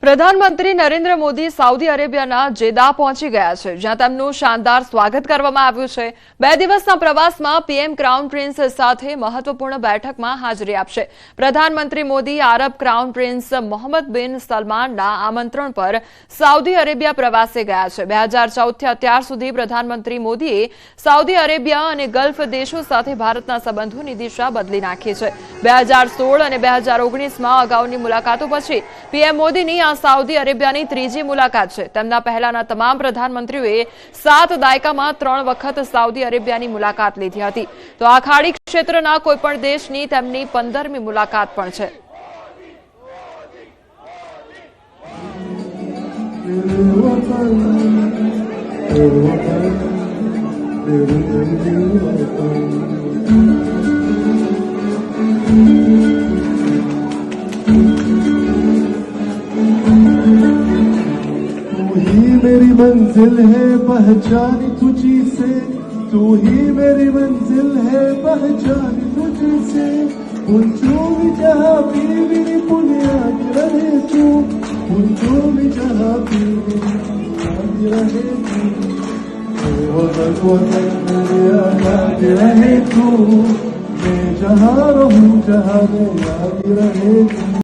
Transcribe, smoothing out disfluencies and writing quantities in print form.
પ્રધાનમંત્રી નરેન્દ્ર મોદી સાઉદી અરેબિયાના જેદા પહોંચી ગયા છે, જ્યાં તેમનું શાનદાર સ્વાગત કરવામાં આવ્યું છે। 2 દિવસના પ્રવાસમાં પીએમ ક્રાઉન પ્રિન્સ સાથે મહત્વપૂર્ણ બેઠકમાં હાજરી આપશે। પ્રધાનમંત્રી મોદી આરબ ક્રાઉન પ્રિન્સ મોહમ્મદ બિન સલમાનના આમંત્રણ પર સાઉદી અરેબિયા પ્રવાસે ગયા છે। 2014થી અત્યાર સુધી પ્રધાનમંત્રી મોદીએ સાઉદી અરેબિયા અને ગલ્ફ દેશો સાથે ભારતના સંબંધોની દિશા બદલી નાખી છે। 2016 અને 2019માં અગાઉની મુલાકાતો પછી પીએમ મોદીની સાઉદી અરેબિયાની ત્રીજી મુલાકાત છે। તેમના પહેલાના તમામ પ્રધાનમંત્રીઓએ 7 દાયકામાં 3 વખત સાઉદી અરેબિયાની મુલાકાત લીધી હતી, તો આ ખાડી ક્ષેત્રના કોઈપણ દેશની તેમની 15મી મુલાકાત પણ છે। मेरी मंजिल है पहचानी तुझी से, तू ही मेरी मंजिल है पहचानी तुझी से। पूछो भी जहाँ भी पुनियाद रहे तू, पूछो भी जहाँ भी रहे तू, वतन याद रहे तू। मैं जहाँ रहूँ जहाँ में याद रहे तू।